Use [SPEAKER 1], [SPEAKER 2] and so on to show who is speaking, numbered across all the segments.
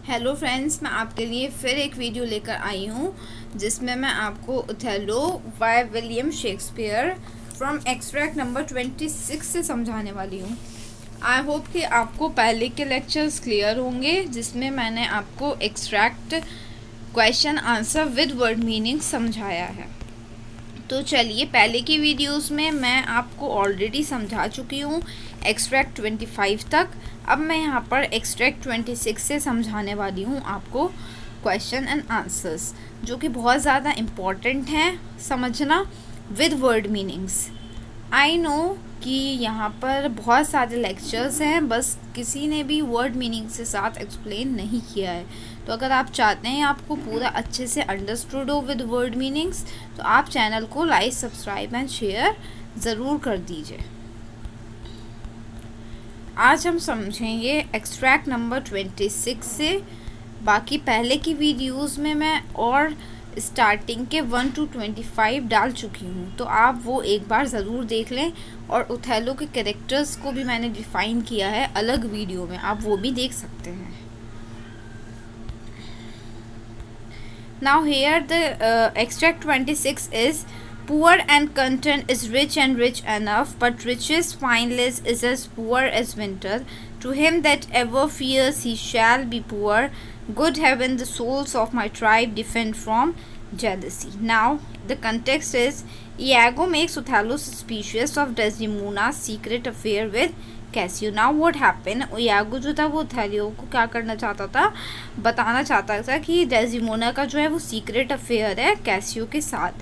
[SPEAKER 1] Hello friends, मैं आपके लिए फिर एक वीडियो लेकर आई हूँ जिसमें मैं आपको Othello by William Shakespeare from extract number 26 से समझाने वाली हूँ। आई होप कि आपको पहले के लेक्चर्स क्लियर होंगे जिसमें मैंने आपको extract question answer with word meaning समझाया है। तो चलिए, पहले की वीडियोस में मैं आपको ऑलरेडी समझा चुकी हूँ एक्सट्रैक्ट 25 तक। अब मैं यहाँ पर एक्सट्रैक्ट 26 से समझाने वाली हूँ आपको क्वेश्चन एंड आंसर्स, जो कि बहुत ज़्यादा इम्पॉर्टेंट हैं समझना with word meanings. I know कि यहाँ पर बहुत सारे लेक्चर्स हैं, बस किसी ने भी वर्ड मीनिंग के साथ एक्सप्लेन नहीं किया है। तो अगर आप चाहते हैं आपको पूरा अच्छे से अंडरस्टूड हो विद वर्ड मीनिंग्स, तो आप चैनल को लाइक, सब्सक्राइब एंड शेयर ज़रूर कर दीजिए। आज हम समझेंगे एक्सट्रैक्ट नंबर 26 से। बाकी पहले की वीडियोस में मैं और स्टार्टिंग के 1 to 25 डाल चुकी हूँ, तो आप वो एक बार ज़रूर देख लें। और ओथेलो के कैरेक्टर्स को भी मैंने डिफ़ाइन किया है अलग वीडियो में, आप वो भी देख सकते हैं। Now here the extract 26 is poor and content is rich and rich enough, but riches fineless is as poor as winter. To him that ever fears he shall be poor. Good heaven, the souls of my tribe defend from jealousy. Now the context is Iago makes Othello suspicious of Desdemona's secret affair with Cassio. Now what happen, Iago जो था वो Othello को क्या करना चाहता था, बताना चाहता था कि डेस्डेमोना का जो है वो सीक्रेट अफेयर है कैसियो के साथ।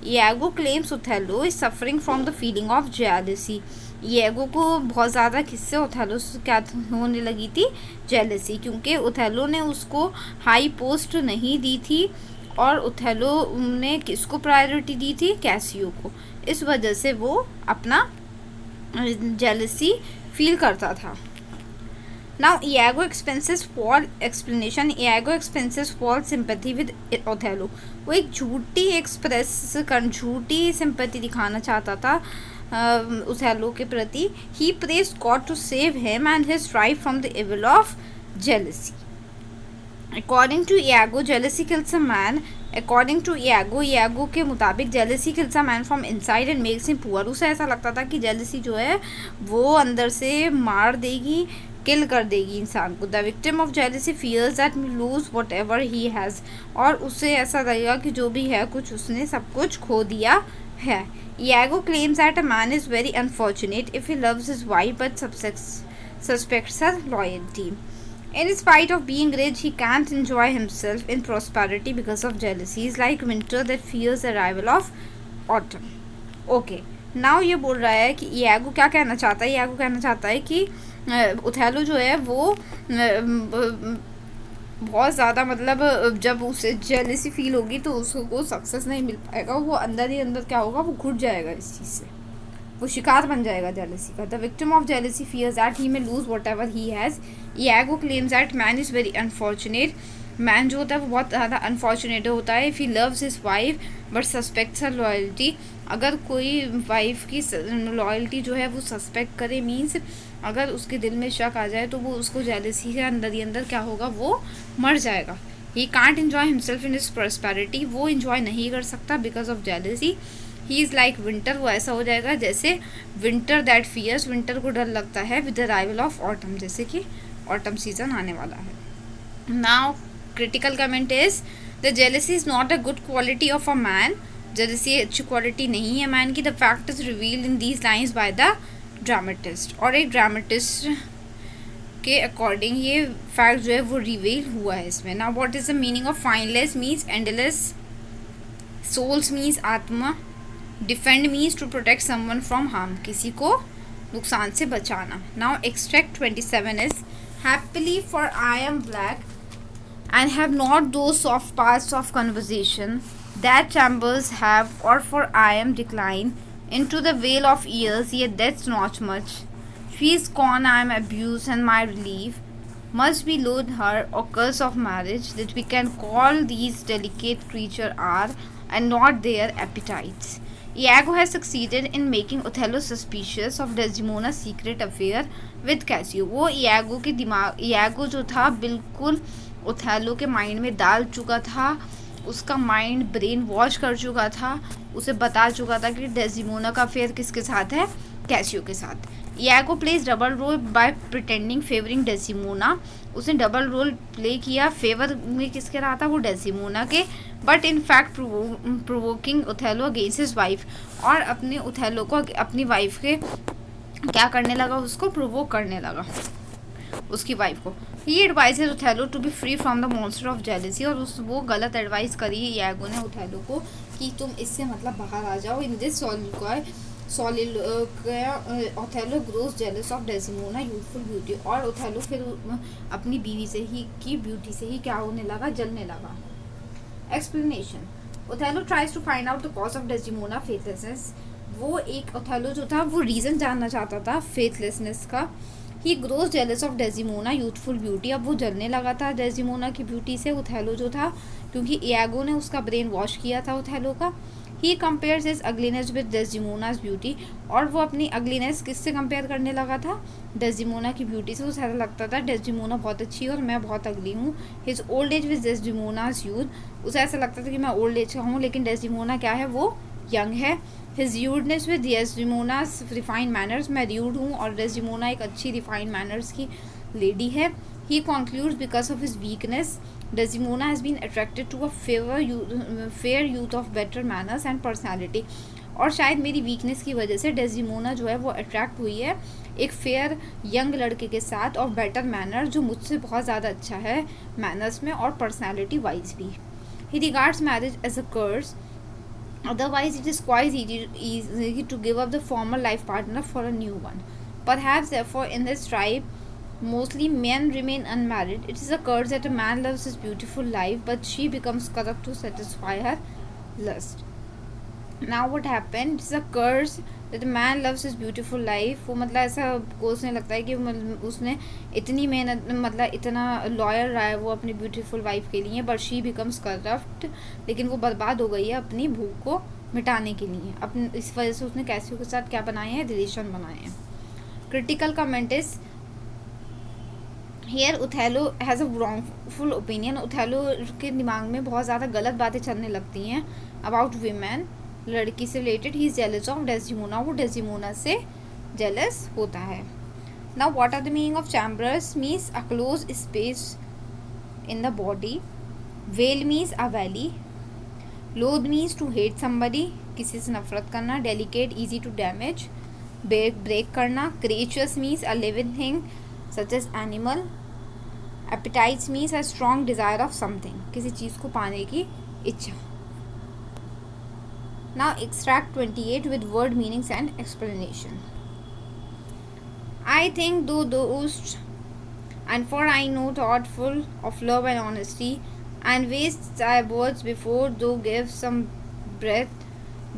[SPEAKER 1] Iago claims Othello is suffering from the feeling of jealousy. Iago को बहुत ज़्यादा किससे ओथेलो से क्या होने लगी थी, जेलसी, क्योंकि ओथेलो ने उसको हाई पोस्ट नहीं दी थी और ओथेलो ने किसको प्रायोरिटी दी थी, कैसियो को। इस वजह से वो अपना जेलसी फील करता था। Now Iago expenses for explanation. Iago expenses for sympathy with Othello. वो एक झूठी सिंपैथी दिखाना चाहता था ओथेलो के प्रति। He praised God to save him and his tribe from the evil of jealousy. According to Iago, jealousy kills a man. According to Iago के मुताबिक jealousy kills a man from inside and makes him poor. उसे ऐसा लगता था कि jealousy जो है वो अंदर से मार देगी, किल कर देगी इंसान को। The victim of jealousy fears that lose whatever he has, और उसे ऐसा लगेगा कि जो भी है कुछ उसने सब कुछ खो दिया है। Iago claims that a man is very unfortunate if he loves his wife but suspects her loyalty. In spite of being rich, he can't enjoy himself in prosperity because of jealousy. He's like winter that fears the arrival of autumn. Okay, now ये बोल रहा है कि यागो क्या कहना चाहता है, यागो कहना चाहता है कि ओथेलो जो है वो बहुत ज़्यादा, मतलब जब उसे जेलसी फील होगी तो उसको सक्सेस नहीं मिल पाएगा, वो अंदर ही अंदर क्या होगा, वो घुट जाएगा इस चीज़ से, वो शिकार बन जाएगा जेलसी का। The victim of jealousy fears that he may lose whatever he has. Iago claims that man is very unfortunate. Man जो होता है वो बहुत ज़्यादा अनफॉर्चुनेट होता है. If he loves his wife but suspects her loyalty. अगर कोई वाइफ की लॉयल्टी जो है वो सस्पेक्ट करे, मीन्स अगर उसके दिल में शक आ जाए तो वो उसको जेलसी के अंदर ही अंदर क्या होगा, वो मर जाएगा. He can't enjoy himself in his prosperity. वो इन्जॉय नहीं कर सकता because of jealousy. He is like winter. वो ऐसा हो जाएगा जैसे विंटर दैट फियर्स. विंटर को डर लगता है with the arrival of autumn, जैसे कि ऑटम सीजन आने वाला है. Now critical comment is the jealousy is not a good quality of a man. Jealousy अच्छी क्वालिटी नहीं है मैन की. The fact is revealed in these lines by the dramatist. और एक ड्रामेटिस्ट के अकॉर्डिंग ये फैक्ट जो है वो रिवील हुआ है इसमें. Now what is the meaning of fineless means endless. Souls means आत्मा. Defend means to protect someone from harm, किसी को नुकसान से बचाना. Now extract 27 is happily for I am black and have not those soft parts of conversation that chambers have, or for I am decline into the vale of years yet that's not much. She is gone I am abuse and my relief must be loathe her or curse of marriage that we can call these delicate creature are and not their appetites. Iago has succeeded in making Othello suspicious of Desdemona's secret affair with Cassio. वो Iago के दिमाग, Iago जो था बिल्कुल Othello के mind में डाल चुका था, उसका माइंड ब्रेन वॉश कर चुका था, उसे बता चुका था कि डेस्डिमोना का अफेयर किसके साथ है, कैसियो के साथ। Iago plays double role by pretending favouring Desdemona, उसने डबल रोल प्ले किया, फेवर में किसके रहा था, वो डेस्डिमोना के, but in fact provoking Othello against his wife, और अपने ओथेलो को अपनी वाइफ के क्या करने लगा, उसको प्रोवोक करने लगा उसकी वाइफ को। He advises Othello to be free from the monster of jealousy, और वो गलत एडवाइस करी यागो ने ओथेलो को कि तुम इससे मतलब बाहर आ जाओ। In this Othello gross jealous of Desdemona youthful beauty, और ओथेलो फिर अपनी बीवी से ही की ब्यूटी से ही क्या होने लगा, जलने लगा। Explanation, Othello tries to find out the cause of Desdemona faithlessness, वो एक ओथेलो जो था वो रीज़न जानना चाहता था फेथलेसनेस का। He grows jealous of Desdemona youthful beauty, अब वो जलने लगा था डेस्डिमोना की ब्यूटी से ओथेलो जो था, क्योंकि यागो ने उसका ब्रेन वॉश किया था ओथेलो का। He compares his ugliness with Desdemona's beauty, और वो अपनी अगलीनेस किससे कंपेयर करने लगा था, डेस्डिमोना की ब्यूटी से। उसे ऐसा लगता था डेस्डिमोना बहुत अच्छी है और मैं बहुत अगली हूँ। His old age with Desdemona's youth, उसे ऐसा लगता था कि मैं ओल्ड एज का हूँ लेकिन डेस्डिमोना क्या है, वो यंग है। हिज यूडनेस विद डेस्डिमोनाज रिफाइंड मैनर्स, मैं र्यूड हूँ और डेस्डिमोना एक अच्छी रिफाइंड मैनर्स की लेडी है। He concludes because of his weakness Desdemona has been attracted to a fair youth of better manners and personality, और शायद मेरी वीकनेस की वजह से डेस्डिमोना जो है वो अट्रैक्ट हुई है एक फेयर यंग लड़के के साथ और बेटर मैनर, जो मुझसे बहुत ज़्यादा अच्छा है मैनर्स में और पर्सनैलिटी वाइज भी। He regards marriage as a curse, otherwise it is quite easy to give up the former life partner for a new one. Perhaps therefore in this tribe mostly men remain unmarried. It is a curse that a man loves his beautiful life but she becomes corrupt to satisfy her lust. Now what happened, it is a curse that a man loves his beautiful life, वो मतलब ऐसा सोचने लगता है कि उसने इतनी मेहनत मतलब इतना लॉयल रहा है वो अपनी ब्यूटीफुल वाइफ के लिए, बट शी बिकम्स करप्ट, लेकिन वो बर्बाद हो गई है अपनी भूख को मिटाने के लिए। अपने इस वजह से उसने कैसियो के साथ क्या बनाए हैं, रिलेशन बनाए हैं। Critical comment is here Othello has a wrongful opinion, Othello के दिमाग में बहुत ज़्यादा गलत बातें चलने लगती हैं अबाउट वीमेन, लड़की से related. He is jealous of Desdemona, वो डेस्डिमोना से जेलस होता है। Now what are the meaning of chambers, means a close space in the body, vale means a valley, loathe means to hate somebody, किसी से नफरत करना, delicate easy to damage, break करना, creatures means a living thing such as animal, appetites means a strong desire of something, किसी चीज़ को पाने की इच्छा। Now extract 28 with word meanings and explanation. I think though those, and for I know thoughtful of love and honesty, and waste thy words before thou give some breath.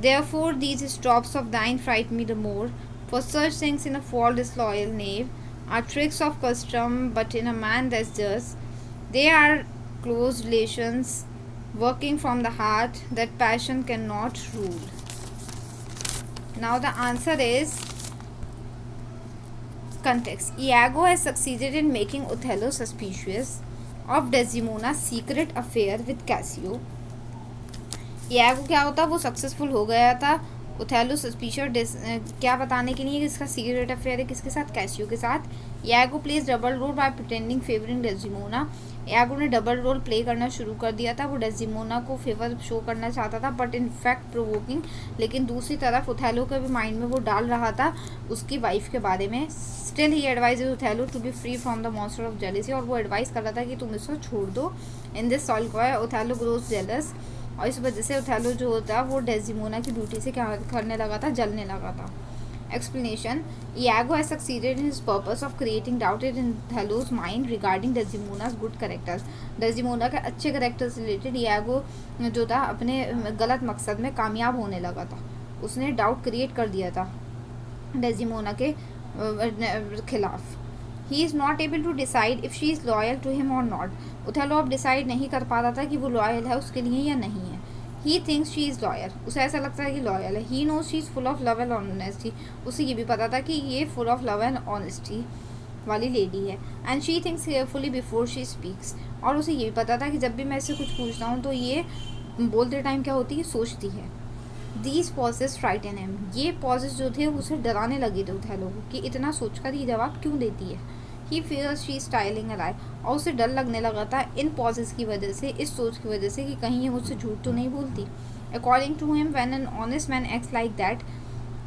[SPEAKER 1] Therefore these stops of thine fright me the more, for such things in a false disloyal knave are tricks of custom, but in a man that's just, they are close relations working from the heart that passion cannot rule. Now the answer is context. Iago has succeeded in making Othello suspicious of Desdemona's secret affair with Cassio. Iago क्या होता, वो successful हो गया था Othello suspicious क्या बताने के लिए कि इसका सीक्रेट अफेयर है किसके साथ, कैसियो के साथ। Iago plays double role by pretending favouring Desdemona, Iago ने डबल रोल प्ले करना शुरू कर दिया था, वो डेस्डिमोना को फेवर शो करना चाहता था बट इन फैक्ट प्रोवोकिंग, लेकिन दूसरी तरफ ओथेलो के भी माइंड में वो डाल रहा था उसकी वाइफ के बारे में। Still he advise Othello to be free from the monster of jealousy, और वो एडवाइस कर रहा था कि तुम इसको छोड़ दो। In this solve Othello grows jealous, और इस वजह से ओथेलो जो होता वो डेस्डिमोना की ब्यूटी से क्या करने लगा था, जलने लगा था। Explanation, Iago has succeeded in his purpose of creating doubt in Othello's mind regarding Desdemona's good character. Desdemona के अच्छे करेक्टर से रिलेटेड Iago जो था अपने गलत मकसद में कामयाब होने लगा था, उसने डाउट क्रिएट कर दिया था डेस्डिमोना के खिलाफ। He is not able to decide if she is loyal to him और नॉट, ओथेलो अब डिसाइड नहीं कर पा रहा था कि वो लॉयल है उसके लिए या नहीं है। He thinks she is loyal, उसे ऐसा लगता है कि लॉयल है। He knows she is full of love and honesty, उसे ये भी पता था कि ये full of love and honesty वाली लेडी है, and she thinks carefully before she speaks, और उसे ये भी पता था कि जब भी मैं इससे कुछ पूछता हूँ तो ये बोलते टाइम क्या होती है, सोचती है. दीज पॉजेज फ्राइटन हिम, ये पॉजेज जो थे उसे डराने लगे थे उथैलो को कि इतना सोचकर ये जवाब क्यों देती है. ही फियर्स शी स्टाइलिंग अ लाई, और उसे डर लगने लगा था इन पॉजेज की वजह से, इस सोच की वजह से कि कहीं ये मुझसे झूठ तो नहीं बोलती. According to him when an honest man acts like that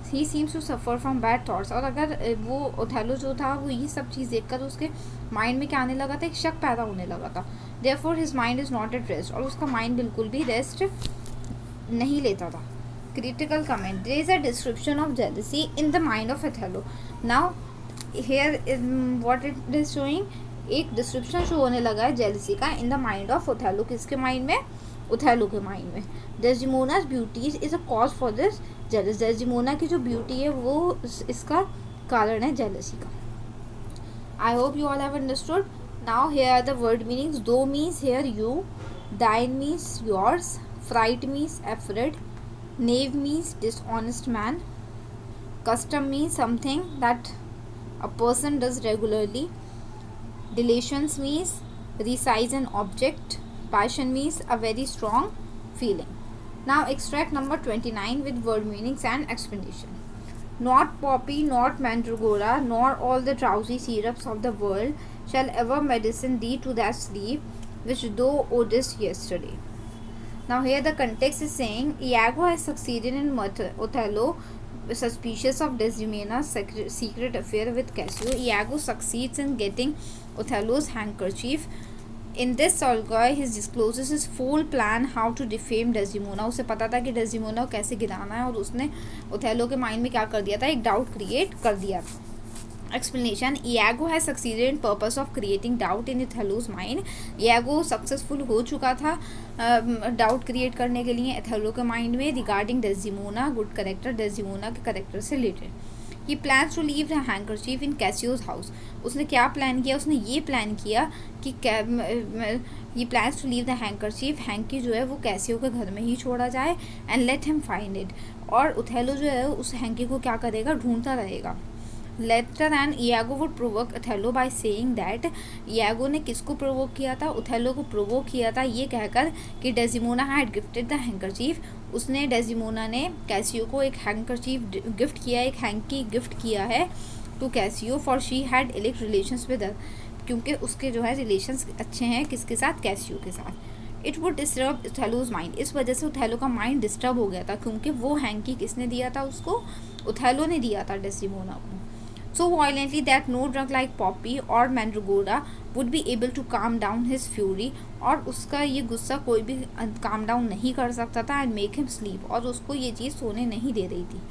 [SPEAKER 1] he seems to suffer from bad thoughts, और अगर वो ओथेलो जो था वो ये सब चीज़ देखकर उसके माइंड में क्या आने लगा था, एक शक पैदा होने लगा था. Therefore his mind is not at rest, और उसका माइंड बिल्कुल भी रेस्ट नहीं लेता था. Critical comment, there is a description of jealousy in the mind of Othello. Now here what it is showing, एक डिस्क्रिप्शन शो होने लगा है जेलसी का in the mind of Othello. किसके माइंड में, ओथेलो के माइंड में. डेस्डिमोना's beauties is a cause for this jealous, Desdemona की जो ब्यूटी है वो इसका कारण है जेलसी का. I hope you all have understood. Now here are the word meanings. दो means here you, dine means yours, fright means afraid, knave means dishonest man, custom means something that a person does regularly, delations means resize an object, passion means a very strong feeling. Now extract number 29 with word meanings and explanation. Not poppy, not mandragora, nor all the drowsy syrups of the world shall ever medicine thee to that sleep which thou odest yesterday. Now here the context is saying Iago has succeeded in Othello, suspicious of Desdemona's secret affair with Cassio. Iago succeeds in getting Othello's handkerchief. In this soliloquy he discloses his full plan how to defame Desdemona. उसे पता था कि Desdemona को कैसे गिराना है, और उसने ओथेलो के माइंड में क्या कर दिया था, एक डाउट क्रिएट कर दिया था. Explanation, Iago has succeeded in purpose of creating doubt in Othello's mind. Iago successful हो चुका था डाउट क्रिएट करने के लिए ओथेलो के माइंड में regarding Desdemona, good character, Desdemona के करेक्टर से related. He plans to leave the handkerchief in Cassio's house. उसने क्या प्लान किया, उसने ये प्लान किया कि ये plans to leave the handkerchief, hanky जो है वो कैसियो के घर में ही छोड़ा जाए, and let him find it, और ओथेलो जो है उस हैंकी को क्या करेगा, ढूंढता रहेगा. Later on, Iago would provoke Othello by saying that Iago ने किसको प्रोवोक किया था, ओथेलो को प्रोवोक किया था ये कहकर कि Desdemona had gifted the handkerchief. उसने डेस्डिमोना ने कैसियो को एक हैंकरचीफ गिफ्ट किया, एक हैंकी गिफ्ट किया है to Cassio, for she had इलिक रिलेशंस विद हर, क्योंकि उसके जो है रिलेशंस अच्छे हैं किसके साथ, कैसियो के साथ. इट वुड डिस्टर्ब ओथेलोज माइंड, इस वजह से ओथेलो का माइंड डिस्टर्ब हो गया था, क्योंकि वो हैंकी किसने दिया था उसको, ओथेलो ने दिया था डेस्डिमोना को. So violently that no drug like poppy or mandragora would be able to calm down his fury, और उसका ये गुस्सा कोई भी calm down नहीं कर सकता था, and make him sleep, और उसको ये चीज़ सोने नहीं दे रही थी.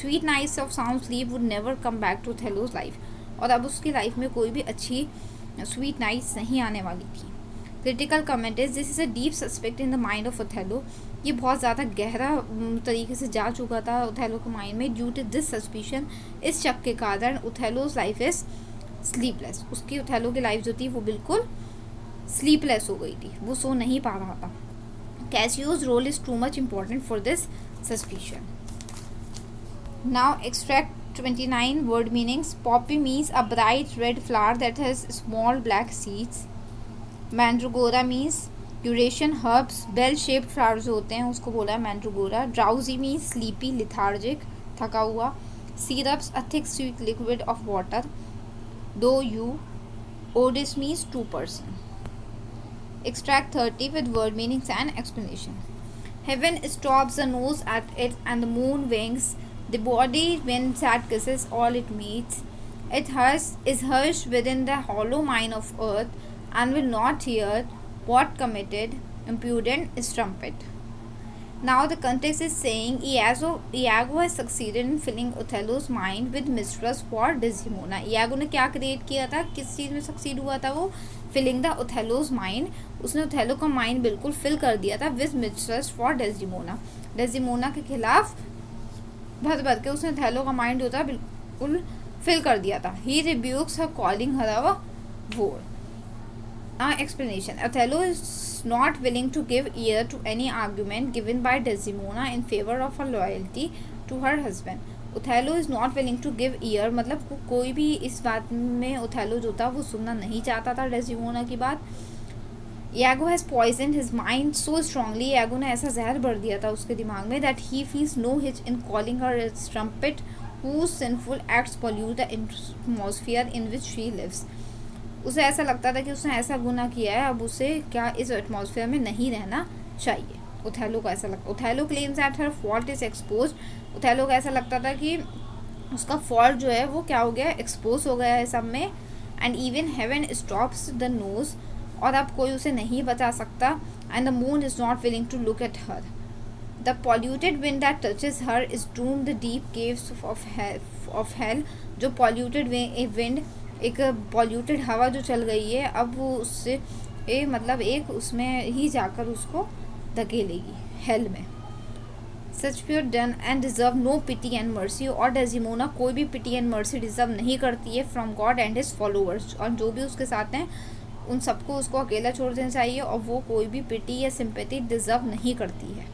[SPEAKER 1] Sweet nights of sound sleep would never come back to Othello's life, और अब उसकी लाइफ में कोई भी अच्छी sweet nights नहीं आने वाली थी. Critical comment is this is a deep suspect in the mind of Othello. ये बहुत ज़्यादा गहरा तरीके से जा चुका था ओथेलो के माइंड में. ड्यू टू दिस सस्पिशन, इस शक के कारण ओथेलोज लाइफ इज स्लीपलेस. उसकी ओथेलो की लाइफ जो थी वो बिल्कुल स्लीपलेस हो गई थी, वो सो नहीं पा रहा था. Cassio's role is too much important for this suspicion. Now extract 29 word meanings. Poppy means a bright red flower that has small black seeds. Mandragora means Eurasian herbs, bell shaped flowers जो होते हैं उसको बोला है mandragora. Drowsy means sleepy, lethargic, थका हुआ. Syrups, a thick sweet liquid of water. Though you. Odis means two person. Extract 30 with word meanings and explanation. Heaven stops the nose at it and the moon winks. The body winds at kisses all it meets. It is hushed within the hollow mind of earth and will not hear what committed impudent strumpet. Now the context is saying Iago has succeeded in filling Othello's mind with mistrust for Desdemona. Iago ने क्या create किया था, किस चीज़ में succeed हुआ था वो, filling the ओथेलोज mind. उसने ओथेलो का माइंड बिल्कुल फिल कर दिया था with mistrust for Desdemona. Desdemona के खिलाफ भर भर के उसने ओथेलो का माइंड जो था बिल्कुल फिल कर दिया था. ही रिब्यूक्स हर कॉलिंग हर अ वोर. Explanation. Othello is not willing to give ear to any argument given by Desdemona in favor of her loyalty to her husband. Othello is not willing to give ear, मतलब कोई भी इस बात में Othello जो था वो सुनना नहीं चाहता था डेस्डिमोना की बात. Iago has poisoned his mind so strongly, Iago ने ऐसा जहर भर दिया था उसके दिमाग में, that he feels no hitch in calling her a strumpet whose sinful acts pollute the atmosphere in which she lives. उसे ऐसा लगता था कि उसने ऐसा गुनाह किया है, अब उसे क्या इस एटमॉस्फेयर में नहीं रहना चाहिए. ओथेलो को ऐसा लगता. Othello claims that her fault is expose. Othello को ऐसा लगता था कि उसका फॉल्ट जो है वो क्या हो गया, एक्सपोज हो गया है सब में. And even heaven stops the nose, और अब कोई उसे नहीं बचा सकता. And the moon is not willing to look at her. The polluted wind that touches her is doom the deep caves of hell. जो पॉल्यूटेड विंड, एक polluted हवा जो चल गई है, अब वो उससे मतलब एक उसमें ही जाकर उसको धकेलेगी हेल में. Such pure done and deserve no pity and mercy. और डेजिमोना कोई भी पिटी एंड मर्सी डिजर्व नहीं करती है from God and his followers. और जो भी उसके साथ हैं उन सबको उसको अकेला छोड़ देना चाहिए, और वो कोई भी पिटी या सिंपैथी डिजर्व नहीं करती है.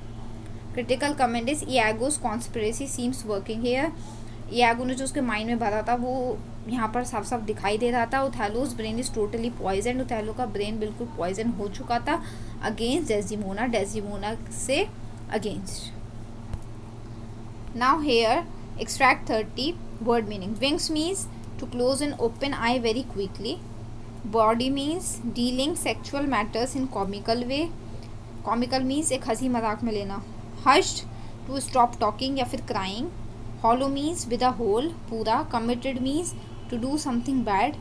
[SPEAKER 1] Critical comment is Iago's conspiracy seems working here. Iago ने जो उसके माइंड में भरा था वो यहाँ पर साफ साफ दिखाई दे रहा था. Othello's brain is totally poison. Othello का ब्रेन बिल्कुल पॉइजन हो चुका था अगेंस्ट डेस्डिमोना, डेस्डिमोना से against. Now here extract 30 word meaning. Winks means to close and open eye very quickly. Bawdy means dealing sexual matters in comical way. Comical means एक हंसी मजाक में लेना. हश्ड टू स्टॉप टॉकिंग या फिर crying. Hollow means with a hole, पूरा. Committed means to do something bad.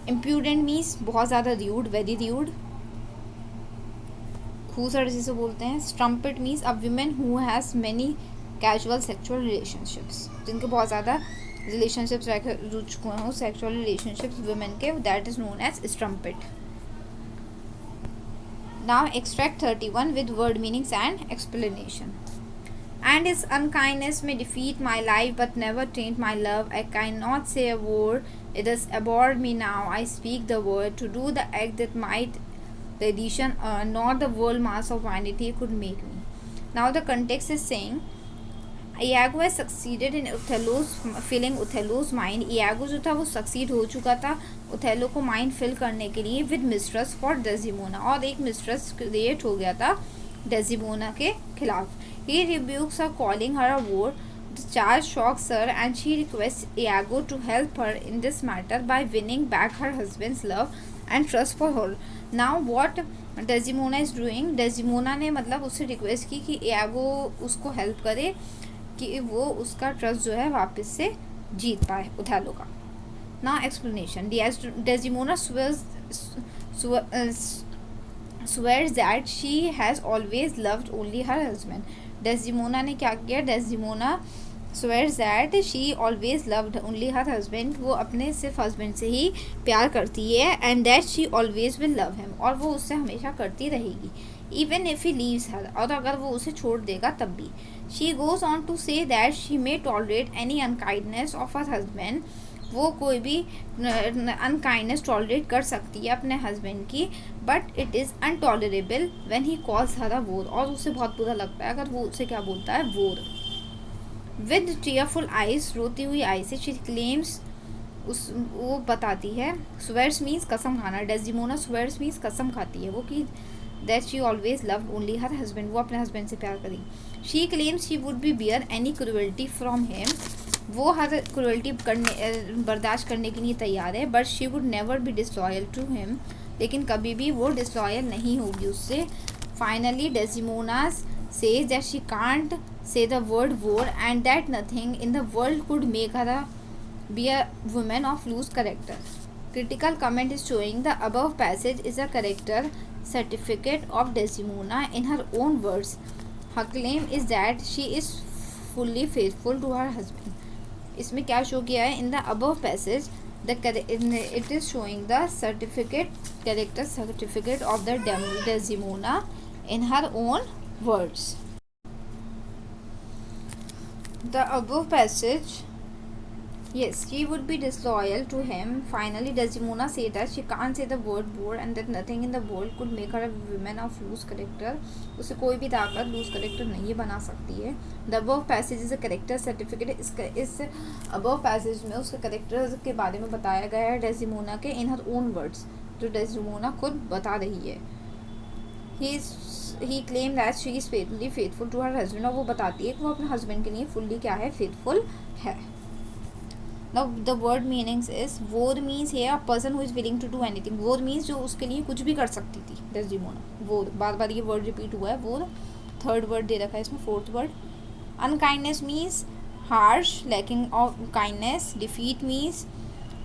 [SPEAKER 1] Impudent means बहुत ज़्यादा र्यूड, वेरी र्यूड, खूसड़ जिसे बोलते हैं. Strumpet means a woman who has many casual sexual relationships, जिनके बहुत ज़्यादा रिलेशनशिप्स रह चुके हों, सेक्सुअल रिलेशनशिप्स वुमेन के, that is known as strumpet. Now extract 31 with word meanings and explanation. And his unkindness may defeat my life but never taint my love. I cannot say a word, it has abhorred me now. I speak the word to do the act that might the edition not the world mass of vanity could make me. Now the context is saying Iago has succeeded in Othello's filling Othello's mind. Iago जो था वो succeed हो चुका था Othello को mind fill करने के लिए विद मिस्ट्रस फॉर डेजिमोना, और एक मिस्ट्रस क्रिएट हो गया था डेजिमोना के खिलाफ. He rebukes her, calling her a whore. The charge shocks her and she requests Iago to help her in this matter by winning back her husband's love and trust for her. Now what Desdemona is doing, Desdemona ने मतलब उससे request की कि Iago उसको help करे कि वो उसका ट्रस्ट जो है वापस से जीत पाए ओथेलो का. Now explanation. Desdemona swears that she has always loved only her husband. Desdemona ने क्या किया, Desdemona swears that she always loved only her husband. वो अपने सिर्फ हस्बैंड से ही प्यार करती है. And that she always will love him, और वो उससे हमेशा करती रहेगी. Even if he leaves her, और अगर वो उसे छोड़ देगा तब भी. She goes on to say that she may tolerate any unkindness of her husband. वो कोई भी अनकाइंडनेस टॉलरेट कर सकती है अपने हस्बैंड की, but it is intolerable when he calls her a whore. और उसे बहुत बुरा लगता है अगर वो उसे क्या बोलता है, वोर. विद टीयरफुल आइज, रोती हुई आई से, शी क्लेम्स, वो बताती है. स्वेयर्स मीन्स कसम खाना. डेस्डिमोना स्वेयर्स मीन्स कसम खाती है वो कि that she always love only her husband, वो अपने हस्बैंड से प्यार करेगी. She claims she would be bear any cruelty from him. वो हर क्रूअल्टी बर्दाश्त करने के लिए तैयार है. But she would never be disloyal to him, लेकिन कभी भी वो डिसलॉयल नहीं होगी उससे. Finally Desdemona says that she can't say the word war and that nothing in the world could make her be a woman of loose character. Critical comment is showing the above passage is a character certificate of Desdemona in her own words. Her claim is that she is fully faithful to her husband. इसमें क्या show किया है, in the above passage it is showing the character certificate of the Desdemona in her own words. The above passage Yes, she would be disloyal to him. Finally, Desdemona said that she can't say the word bore and that nothing in the world could make her a woman of loose character. उसे कोई भी ताकत loose character नहीं बना सकती है. The above passage is a character certificate. इस above passage में उसके करेक्टर के बारे में बताया गया है डेस्डेमोना के in her own words, जो डेस्डेमोना खुद बता रही है. He claimed that she is faithful to her husband. और वो बताती है कि वो अपने हस्बैंड के लिए फुल्ली क्या है, फेथफुल है. Now the word meanings is वोर means here a person who is willing to do anything. वोर means जो उसके लिए कुछ भी कर सकती थी डेस्डेमोना. वोर, बार बार ये वर्ड रिपीट हुआ है. वोर थर्ड वर्ड दे रखा है इसमें, fourth word. Unkindness means harsh, lacking of kindness. Defeat means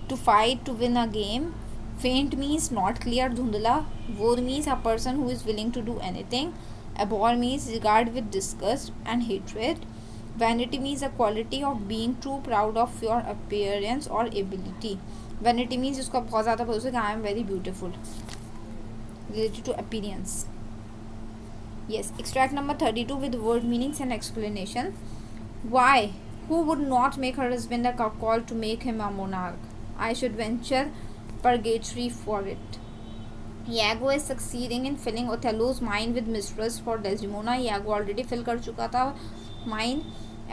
[SPEAKER 1] to fight, to win a game. Faint means not clear, धुंधला. Whore means a person who is willing to do anything. abhor means regard with disgust and hatred. Vanity means a quality of being too proud of your appearance or ability. Vanity means उसका बहुत ज़्यादा भरोसा कि I am very beautiful, related to appearance. Yes, extract number 32 with word meanings and explanation. Why? Who would not make her husband a call to make him a monarch? I should venture purgatory for it. Iago is succeeding in filling Othello's mind with mistrust for Desdemona. Iago already fill कर चुका था mind.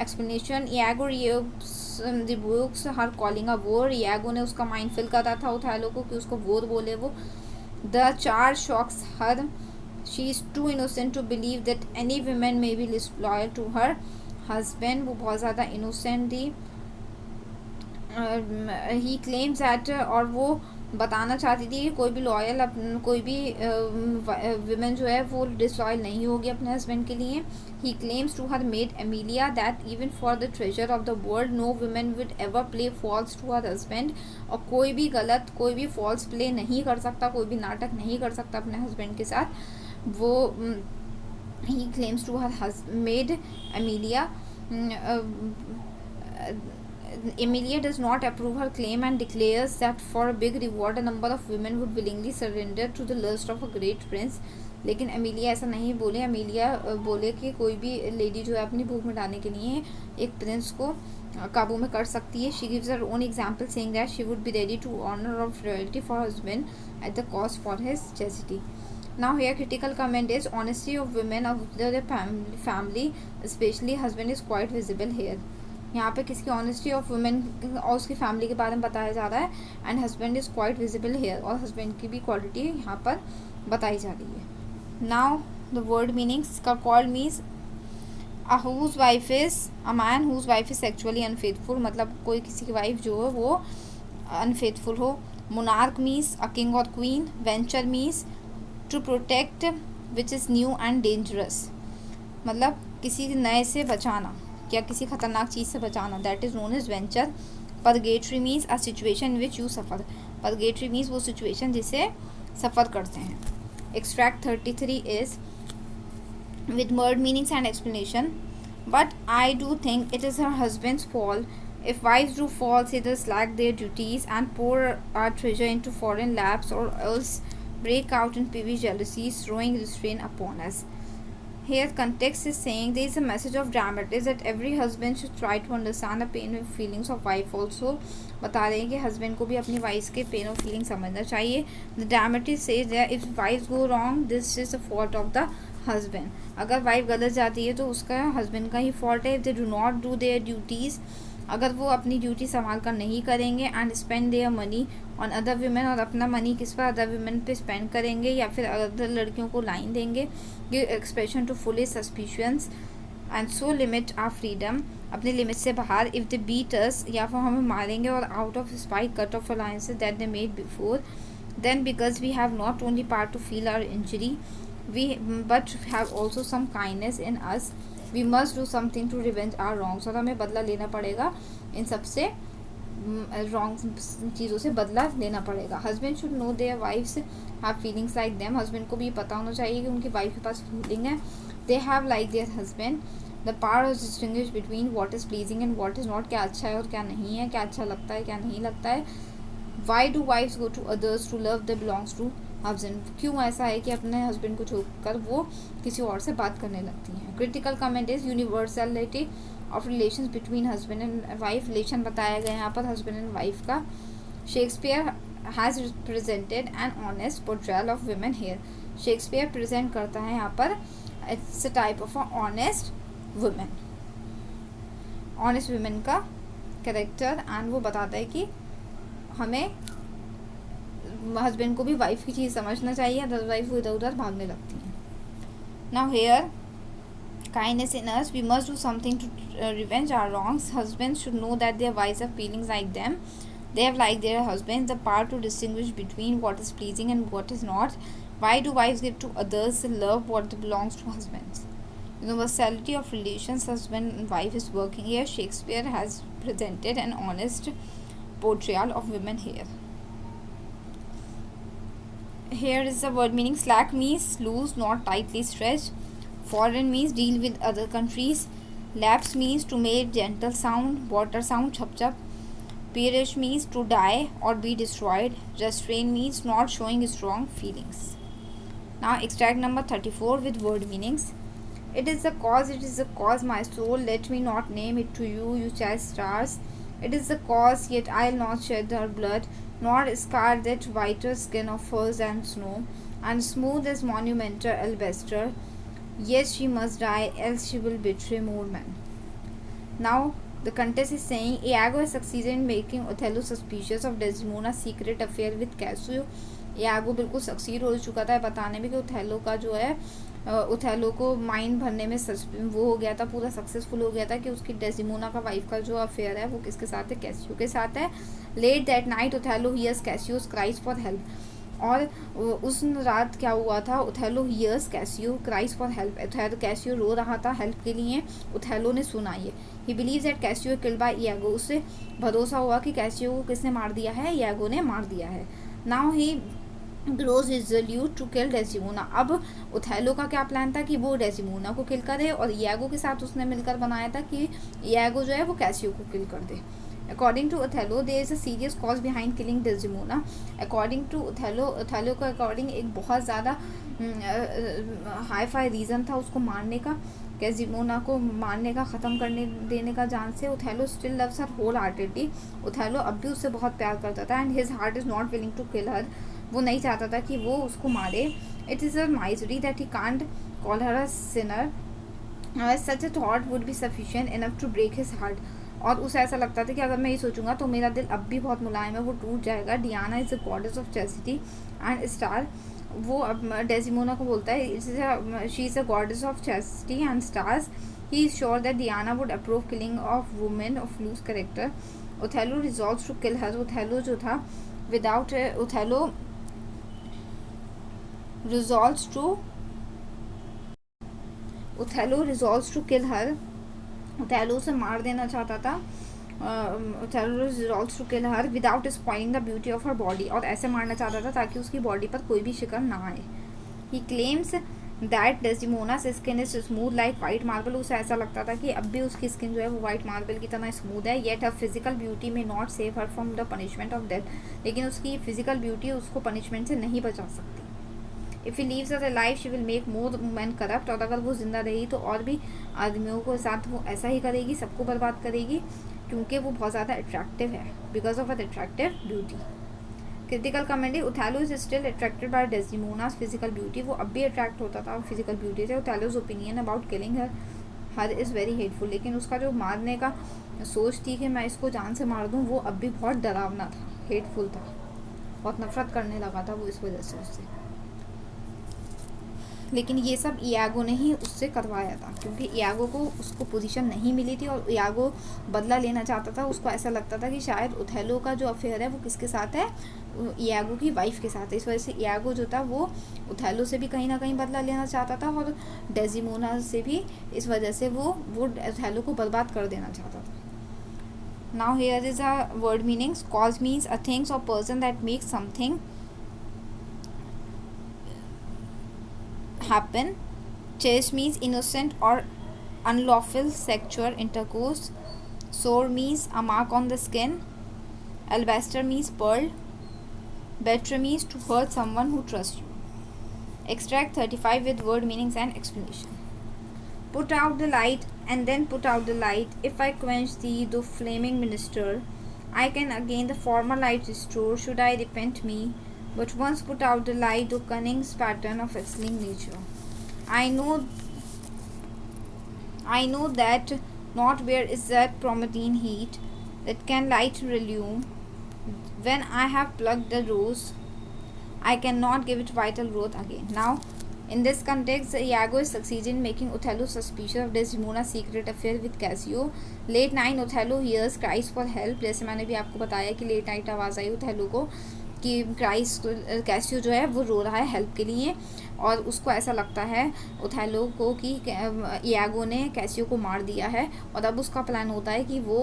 [SPEAKER 1] Explanation. Iago rebukes her calling a whore. Iago ने उसका mind fill करा था Othello को कि उसको वोर बोले वो. The charge shocks her. She is too innocent to believe that any woman may be loyal to her husband. वो बहुत ज़्यादा innocent थी. He claims that, और वो बताना चाहती थी कि कोई भी लॉयल, कोई भी विमेन जो है वो डिसलॉयल नहीं होगी अपने हस्बैंड के लिए. He claims to her maid Emilia that even for the treasure of the world no women would ever play false to her husband. और कोई भी गलत, कोई भी फॉल्स प्ले नहीं कर सकता, कोई भी नाटक नहीं कर सकता अपने हस्बैंड के साथ. वो he claims to her maid Emilia. Emilia does not approve her claim and declares that for a big reward a number of women would willingly surrender to the lust of a great prince. लेकिन Emilia ऐसा नहीं बोले. Emilia बोले कि कोई भी lady जो है अपनी भूख मिटाने के लिए एक प्रिंस को काबू में कर सकती है. She gives her own example saying that she would be ready to honour of royalty for husband at the cost for his chastity. Now here critical comment is honesty of women of the family, especially husband, is quite visible here. यहाँ पे किसकी honesty of women और उसकी family के बारे में बताया जा रहा है. And husband is quite visible here, और हस्बैंड की भी क्वालिटी यहाँ पर बताई जा रही है. Now the word meanings cuckold means a whose wife is a man whose wife is sexually unfaithful, मतलब कोई किसी की वाइफ जो है वो अनफेथफुल हो. मोनार्क मीन्स अ किंग और queen. Venture means to protect which is new and dangerous, मतलब किसी नए से बचाना या किसी खतरनाक चीज़ से बचाना. That is known as venture. Purgatory means a situation which you suffer. Purgatory means वो सिचुएशन जिसे सफ़र करते हैं. Extract 33 is with word meanings and explanation. But I do think it is her husband's fault. If wives do false, either slack their duties and pour our treasure into foreign laps, or else break out in peevish jealousies, throwing restraint upon us. Here context is saying there is a message of dramatist that every husband should try to understand the pain and feelings of wife also. बता रहे हैं कि husband को भी अपनी wife के pain और feeling समझना चाहिए. The dramatist says that if wives go wrong, this is the fault of the husband. अगर वाइफ गलत जाती है तो उसका हस्बैंड का ही फॉल्ट है. If they do not do their duties, अगर वो अपनी ड्यूटी संभाल कर नहीं करेंगे, and spend their money on other women, और अपना मनी किस पर, अदर वीमेन पे स्पेंड करेंगे या फिर अदर लड़कियों को लाइन देंगे, ये expression to fully suspicious and so limit or freedom, अपने लिमिट से बाहर. इफ़ दे बीट अस, या फिर हमें मारेंगे, और out of spite cut off alliances that they made before, then because we have not only part to feel our injury but have also some kindness in us, we must do something to revenge our wrongs. और हमें बदला लेना पड़ेगा, इन सबसे wrong चीज़ों से बदला लेना पड़ेगा. Husband should know their wives have feelings like them. Husband को भी पता होना चाहिए कि उनकी वाइफ के पास फीलिंग है. They have like there husband. The power of distinguish between what is pleasing and what is not, क्या अच्छा है और क्या नहीं है, क्या अच्छा लगता है क्या नहीं लगता है. Why do wives go to others to love the belongs to husband, क्यों ऐसा है कि अपने हस्बैंड को छोड़कर वो किसी और से बात करने लगती हैं. Critical comment is universality of relations between husband and wife, relation बताया गया यहाँ पर हस्बैंड एंड वाइफ का. Shakespeare has represented an honest portrayal of women here. Shakespeare present करता है यहाँ पर it's a type of a honest women, honest women का कैरेक्टर. एंड वो बताता है कि हमें हस्बैंड को भी वाइफ की चीज़ समझना चाहिए, अदरवाइज वो इधर उधर भागने लगती हैं. Now here kindness in us, we must do something to revenge our wrongs. Husbands should know that their wives have feelings like them. They have, like their husbands, the power to distinguish between what is pleasing and what is not. Why do wives give to others the love what belongs to husbands? Universality of relations, husband and wife is working here. Shakespeare has presented an honest portrayal of women here. Here is the word meaning. Slack means loose, not tightly stretched. Foreign means deal with other countries. Lapse means to make gentle sound, water sound, chap chap. Perish means to die or be destroyed. Restrain means not showing strong feelings. Now extract number 34 with word meanings. It is the cause, my soul, let me not name it to you, you chaste stars. It is the cause, yet I'll not shed her blood, nor scar that whiter skin of furs and snow, and smooth as monumental alabaster. Yes, she must die, else she will betray more men. Now, the Countess is saying, Iago has succeeded in making Othello suspicious of Desdemona's secret affair with Cassio. Iago बिल्कुल succeed हो चुका था बताने में कि Othello का जो है ओथेलो को माइंड भरने में वो हो गया था, पूरा सक्सेसफुल हो गया था कि उसकी डेसिमोना का वाइफ का जो अफेयर है वो किसके साथ है, कैसियो के साथ है. Late that night Othello hears Cassio's cries for help. और उस रात क्या हुआ था, Othello hears Cassio cries for help. Cassio रो रहा था हेल्प के लिए, ओथेलो ने सुना ये. He believes that Cassio killed by Iago. उससे भरोसा हुआ कि कैसियो को किसने मार दिया है, इयागो ने मार दिया है. Now he grows resolute to kill Desdemona. अब ओथेलो का क्या प्लान था कि वो डेसिमोना को किल करे, और इयागो के साथ उसने मिलकर बनाया था कि इयागो जो है वो कैसियो को किल कर दे. According to Othello, there is a serious cause behind killing Desdemona. According to Othello का अकॉर्डिंग एक बहुत ज़्यादा हाई फाई रीज़न था उसको मारने का, डेस्डेमोना को मारने का, ख़त्म करने देने का जान से. Othello still loves her wholeheartedly. Othello अब भी उससे बहुत प्यार करता था. And his heart is not willing to kill her. वो नहीं चाहता था कि वो उसको मारे. It is a misery that he can't call her a sinner. Such a thought would be sufficient enough to break his heart. और उसे ऐसा लगता था कि अगर मैं ये सोचूंगा तो मेरा दिल अब भी बहुत मुलायम है, वो टूट जाएगा. Diana is the goddess of chastity and star. वो अब डेसिमोना को बोलता है she is a goddess of chastity and stars. He is sure that Diana would approve killing of women of loose character. Othello resolves to kill her. Othello जो था without Othello resolves to kill her. Othello से मार देना चाहता था. Othello resolves to kill her without spoiling the beauty of her body. और ऐसे मारना चाहता था ताकि उसकी बॉडी पर कोई भी शिकन ना आए. He claims that Desdemona's skin is smooth like white marble. उसे ऐसा लगता था कि अब भी उसकी स्किन जो है वो वाइट मार्बल की तरह स्मूथ है. येट हर फिजिकल ब्यूटी में not save her from the punishment of death. लेकिन उसकी फिजिकल ब्यूटी उसको पनिशमेंट से नहीं बचा सकती. If he leaves us alive she will make more women corrupt. और अगर वो जिंदा रही तो और भी आदमियों के साथ वो ऐसा ही करेगी, सबको बर्बाद करेगी, क्योंकि वो बहुत ज़्यादा अट्रैक्टिव है, because of attractive beauty. Critical comment. Othello is still attracted by Desdemona's physical beauty. वो अब भी अट्रैक्ट होता था फिजिकल ब्यूटी से. Othello's opinion about killing her is very hateful. लेकिन उसका जो मारने का सोच थी कि मैं इसको जान से मार दूँ, वो अब भी बहुत डरावना था, हेटफुल था, बहुत नफरत करने लगा था वो इस वजह से उससे. लेकिन ये सब इयागो ने ही उससे करवाया था, क्योंकि इयागो को उसको पोजीशन नहीं मिली थी और इयागो बदला लेना चाहता था. उसको ऐसा लगता था कि शायद ओथेलो का जो अफेयर है वो किसके साथ है, इयागो की वाइफ के साथ है. इस वजह से इयागो जो था वो ओथेलो से भी कहीं ना कहीं बदला लेना चाहता था, और डेसिमोना से भी. इस वजह से वो ओथेलो को बर्बाद कर देना चाहता था. Now here is a word meanings. Cause means a things or person that make something happen. Chaste means innocent or unlawful sexual intercourse. Sore means a mark on the skin. Alabaster means pearl. Betray means to hurt someone who trusts you. Extract 35 with word meanings and explanation. Put out the light and then put out the light. If I quench thee, thou flaming minister, I can again the former light restore. Should I repent me, but once put out the light, thou cunning pattern of excelling nature. I know, I know that not where is that prometine heat that can light relume. When I have plucked the rose, I cannot give it vital growth again. Now, in this context, Iago is succeeding in making Othello suspicious of Desdemona's secret affair with Cassio. Late night Othello hears cries for help. जैसे मैंने भी आपको बताया कि late night आवाज़ आई Othello को कि Christ Casio जो है वो रो रहा है हेल्प के लिए, और उसको ऐसा लगता है ओथेलो को कि इयागो ने कैसियो को मार दिया है, और अब उसका प्लान होता है कि वो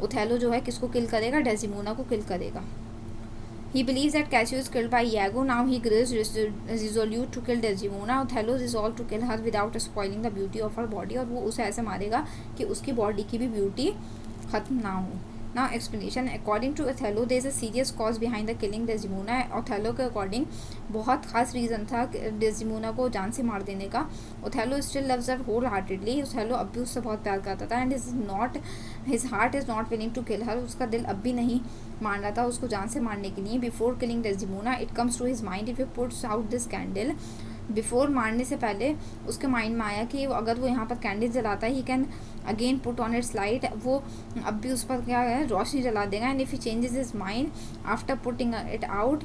[SPEAKER 1] ओथेलो जो है किसको किल करेगा, डेसिमोना को किल करेगा. He believes that Cassio is killed by Iago. Now he grows resolute to kill Desdemona. Othello resolved to kill her without spoiling the beauty of her body. और वो उसे ऐसे मारेगा कि उसकी बॉडी की भी ब्यूटी ख़त्म ना हो. Now explanation. According to Othello, there is a serious cause behind the killing Desdemona. Othello के अकॉर्डिंग बहुत खास रीज़न था डेस्डिमोना को जान से मार देने का. Othello still loves her wholeheartedly. Othello अब भी उससे बहुत प्यार करता था, and his heart is not willing to kill her. उसका दिल अब भी नहीं मान रहा था उसको जान से मारने के लिए. Before killing Desdemona, it comes to his mind if he puts out this candle. Before मारने से पहले उसके माइंड में आया कि अगर वो यहाँ पर कैंडल जलाता है, he can again put on its light, वो अब भी उस पर क्या है रोशनी जला देगा. And if he changes his mind after putting it out,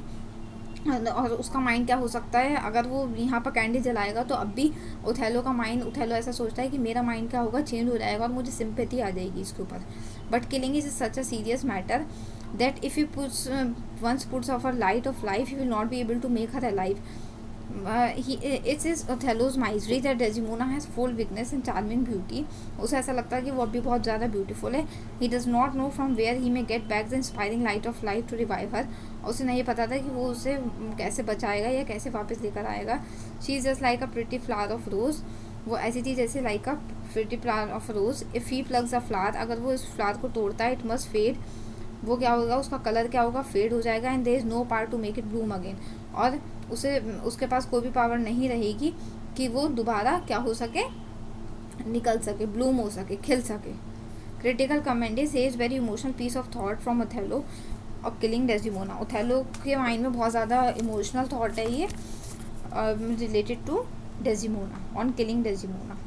[SPEAKER 1] और उसका माइंड क्या हो सकता है अगर वो यहाँ पर कैंडल जलाएगा तो अब भी ओथेलो का माइंड, ओथेलो ऐसा सोचता है कि मेरा माइंड क्या होगा, चेंज हो जाएगा और मुझे सिंपैथी आ जाएगी इसके ऊपर. But killing is such a serious matter that if he once puts off her light of life, he will not be able to make her alive. It is Othello's misery that Desdemona has full weakness and charming beauty. उसे ऐसा लगता है कि वो अभी बहुत ज़्यादा beautiful है. He does not know from where he may get back the inspiring light of life to revive her. उसे नहीं पता था कि वो उसे कैसे बचाएगा या कैसे वापस लेकर आएगा. She is just like a pretty flower of rose. वो ऐसी थी जैसे like a pretty flower of rose. If he plucks a flower, अगर वो इस फ्लावर को तोड़ता है, it must fade. वो क्या होगा, उसका कलर क्या होगा, फेड हो जाएगा. And there is no power to make it bloom again, और उसके पास कोई भी पावर नहीं रहेगी कि वो दोबारा क्या हो सके, निकल सके, ब्लूम हो सके, खिल सके. Critical comment is very emotional piece of thought from Othello और किलिंग डेस्डिमोना. ओथेलो के माइंड में बहुत ज़्यादा इमोशनल थॉट है ये related to Desdemona on killing Desdemona.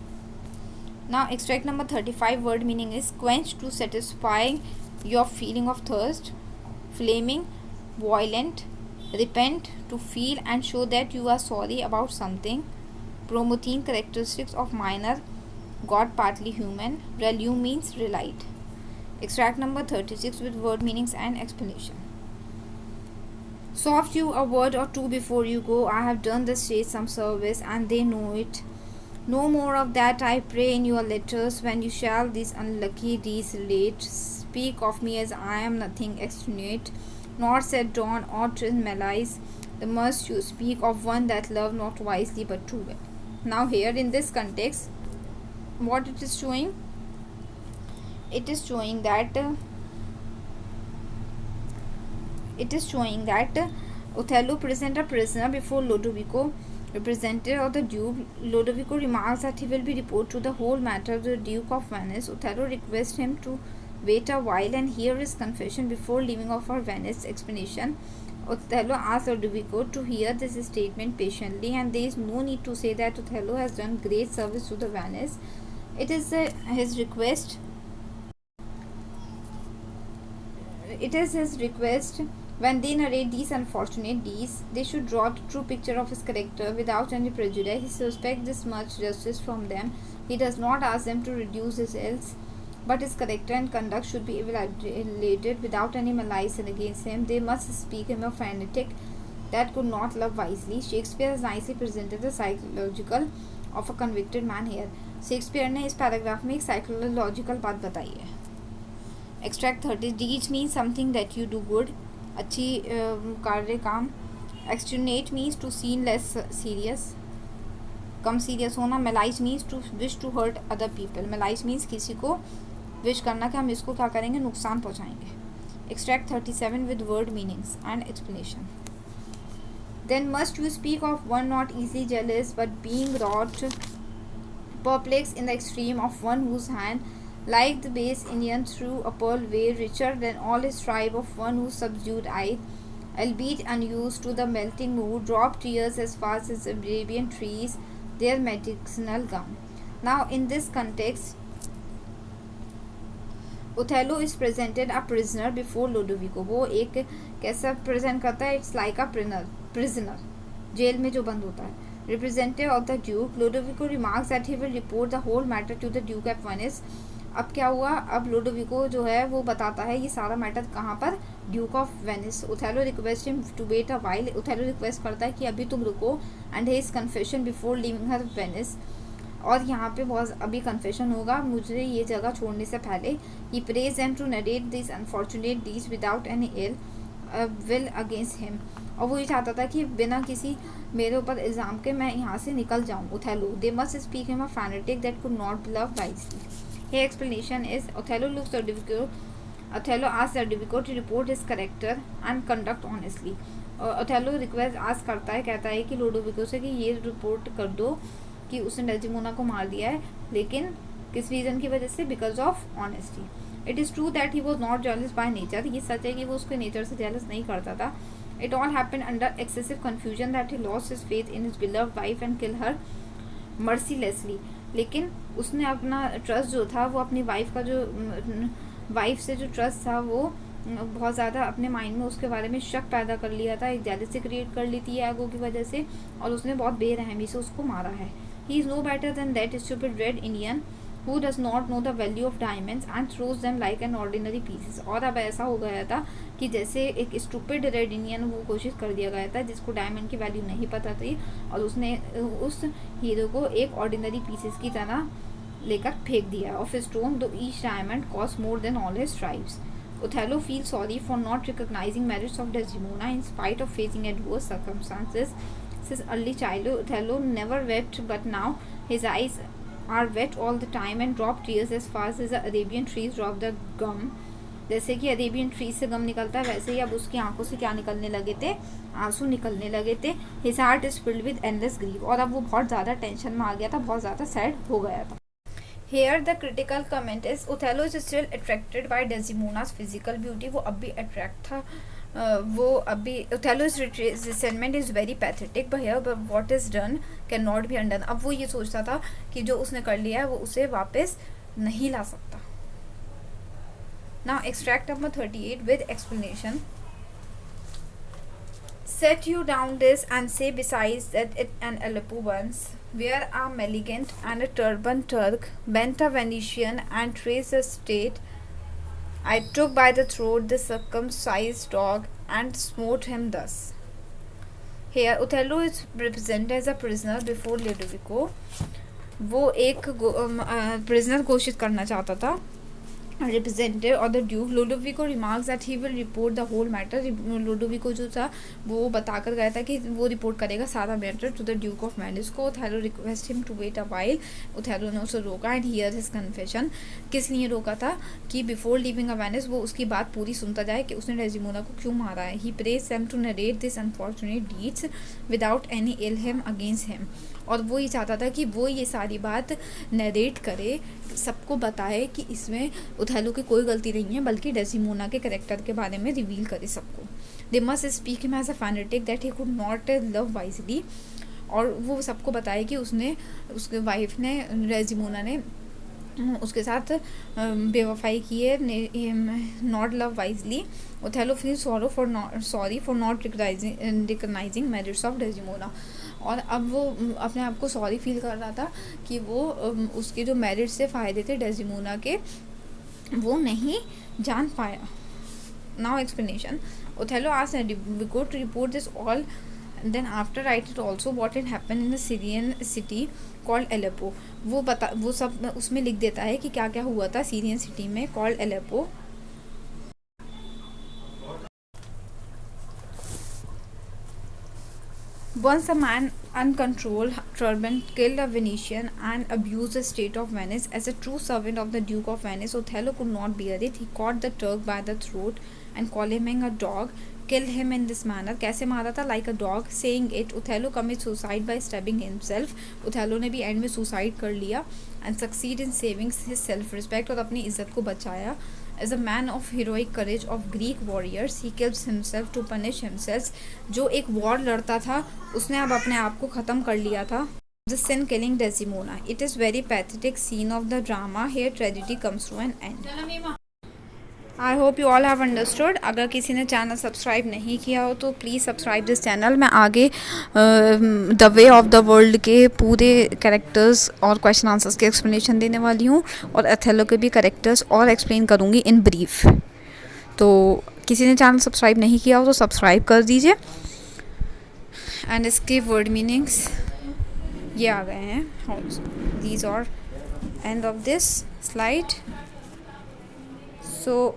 [SPEAKER 1] Now extract number 35 word meaning is quench to satisfy your feeling of thirst, flaming, violent, repent, to feel and show that you are sorry about something. Promethean characteristics of minor god partly human. Relume means relight. Extract number 36 with word meanings and explanation. Soft you a word or two before you go. I have done the state some service and they know it. No more of that I pray in your letters when you shall these unlucky deeds relate. Speak of me as I am nothing extenuate, nor said dawn aught in malice. The must you speak of one that loved not wisely but too well. Now here in this context, what it is showing? It is showing that Othello present a prisoner before Lodovico, representative of the Duke. Lodovico remarks that he will be report to the whole matter to the Duke of Venice. Othello requests him to wait a while and hear his confession before leaving off for Venice. Explanation. Othello asks Lodovico to hear this statement patiently, and there is no need to say that Othello has done great service to the Venice. It is his request. It is his request. When they narrate these unfortunate deeds, they should draw the true picture of his character without any prejudice. He suspects this much justice from them. He does not ask them to reduce his ills, but his character and conduct should be evaluated without any malice against him. They must speak him a fanatic that could not love wisely. Shakespeare has nicely presented the psychological of a convicted man here. Shakespeare ने इस paragraph में एक psychological बात बताई है. Extract 30. Deeds mean something that you do good, अच्छी कार्य काम. Extenuate means to seem less serious, कम सीरियस होना. Malice means to wish to hurt other people. Malice means किसी को विश करना कि हम इसको क्या करेंगे, नुकसान पहुँचाएंगे. Extract 37 with word meanings and explanation. Then must you speak of one not easily jealous but being wrought perplexed in the extreme of one whose hand, like the base Indian, threw a pearl way richer than all his tribe, of one whose subdued eye, albeit unused to the melting mood, dropped tears as fast as Arabian trees their medicinal gum. Now, in this context, Othello is presented a prisoner before Lodovico. वो एक कैसा present करता है? It's like a prisoner, जेल में जो बंद होता है. Representative of the Duke, Lodovico remarks that he will report the whole matter to the Duke of Venice. अब क्या हुआ? अब लोडोविको जो है वो बताता है ये सारा मैटर कहाँ पर? Duke of Venice. Othello request him to wait a while. Othello request करता है कि अभी तुम रुको. And his confession before leaving her Venice. और यहाँ पे बहुत अभी कन्फेशन होगा मुझे ये जगह छोड़ने से पहले. ही praise M to narrate this unfortunate Ds without any ill will against him. और वो ये चाहता था कि बिना किसी मेरे ऊपर इल्ज़ाम के मैं यहाँ से निकल जाऊँ. Othello, they must speak him a fanatic that could not love wisely. Her explanation is Othello looks at Lodovico. Othello asks Lodovico to report his character and conduct honestly. Othello request ask करता है, कहता है कि लोडोविको से कि ये report कर दो कि उसने डेस्डेमोना को मार दिया है, लेकिन किस रीज़न की वजह से? Because of honesty. It is true that he was not jealous by nature. ये सच है कि वो उसके नेचर से जेलस नहीं करता था. It all happened under excessive confusion that he lost his faith in his beloved wife and kill her mercilessly. लेकिन उसने अपना ट्रस्ट जो था वो अपनी वाइफ से जो ट्रस्ट था वो बहुत ज़्यादा अपने माइंड में उसके बारे में शक पैदा कर लिया था. एक जेलसी क्रिएट कर ली थी एगो की वजह से, और उसने बहुत बेरहमी से उसको मारा है. He is no better than that stupid red Indian who does not know the value of diamonds and throws them like an ordinary pieces. और अब ऐसा हो गया था कि जैसे एक स्टूपिड रेड इंडियन वो कोशिश कर दिया गया था जिसको डायमंड की वैल्यू नहीं पता थी, और उसने उस हीरो को एक ऑर्डिनरी पीसेस की तरह लेकर फेंक दिया. ऑफ स्टोन दो each diamond cost more than all his tribes. Othello feels sorry for not recognizing merits of Desdemona in spite of facing adverse circumstances. Since early childhood, Othello never wept, but now his eyes are wet all the time and drop tears as fast as the Arabian trees drop the gum. जैसे कि Arabian tree से गम निकलता है वैसे ही अब उसकी आंखों से क्या निकलने लगे थे? आंसू निकलने लगे थे. His heart is filled with endless grief. और अब वो बहुत ज़्यादा टेंशन में आ गया था, बहुत ज़्यादा सैड हो गया था. Here the critical comment is Othello is still attracted by Desdemona's physical beauty. वो अब भी अट्रैक्ट था. वो अभी Othello's resentment is very pathetic, but here but what is done cannot be undone. अब वो ये सोचता था कि जो उसने कर लिया है वो उसे वापस नहीं ला सकता. Now extract number 38 with explanation. Set you down this and say besides that it an Aleppo once, where a malignant and a turbaned Turk bent a Venetian and traced the state. I took by the throat the circumcised dog and smote him thus. Here Othello is represented as a prisoner before Lodovico. वो एक prisoner घोषित करना चाहता था. Representative or the Duke, Lodovico remarks that he will report the whole matter. Lodovico जो था वो बताकर गया था कि वो रिपोर्ट करेगा सारा matter to the Duke of Venice को. Othello request him to wait a while. Othello ने उसे रोका and hear his confession. किस लिए रोका था? कि before leaving Venice वो उसकी बात पूरी सुनता जाए कि उसने डेस्डेमोना को क्यों मारा है. He prays them to narrate this unfortunate deeds without any ill him against him. और वो ये चाहता था कि वो ये सारी बात नरेट करे, सबको बताए कि इसमें ओथेलो की कोई गलती नहीं है, बल्कि डेस्डेमोना के कैरेक्टर के बारे में रिवील करे सबको. They must speak him as a fanatic that he could not love wisely. और वो सबको बताए कि उसके वाइफ ने डेस्डेमोना ने उसके साथ बेवफाई की है, not love wisely. Othello feel sorry for not recognising merits of Desdemona. और अब वो अपने आप को सॉरी फील कर रहा था कि वो उसके जो मेरिट से फ़ायदे थे डेस्डेमोना के वो नहीं जान पाया. नाउ explanation. Othello asked Lodovico to report this all, then after write it also what it happen in the Syrian city called Aleppo. वो सब उसमें लिख देता है कि क्या क्या हुआ था सीरियन सिटी में called Aleppo. Once a man uncontrolled turban killed a Venetian and abused the state of Venice. As a true servant of the Duke of Venice, Othello could not bear it. He caught the Turk by the throat and calling him a dog, kill him in this manner, कैसे मारा था, like a dog. Saying it, Othello commits suicide by stabbing himself. Othello ने भी and में suicide कर लिया. And succeed in saving his self respect, और अपनी इज्जत को बचाया. As a man of heroic courage of Greek warriors, he kills himself to punish himself. जो एक वॉर लड़ता था उसने अब अपने आप को ख़त्म कर लिया था. The sin killing Desdemona. It is very pathetic scene of the drama. Here tragedy comes to an end. I hope you all have understood. अगर किसी ने चैनल सब्सक्राइब नहीं किया हो तो प्लीज़ सब्सक्राइब दिस चैनल. मैं आगे the way of the world के पूरे कैरेक्टर्स और क्वेश्चन आंसर्स के एक्सप्लेनेशन देने वाली हूँ, और अथेलो के भी कैरेक्टर्स और एक्सप्लेन करूँगी इन ब्रीफ. तो किसी ने चैनल सब्सक्राइब नहीं किया हो तो सब्सक्राइब कर दीजिए. एंड इसके वर्ड मीनिंग्स ये आ गए हैं. These are end of this slide. So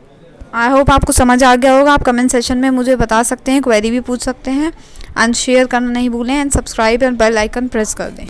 [SPEAKER 1] I hope आपको समझ आ गया होगा. आप कमेंट सेशन में मुझे बता सकते हैं, क्वेरी भी पूछ सकते हैं. एंड शेयर करना नहीं भूलें, एंड सब्सक्राइब और बेल आइकन प्रेस कर दें.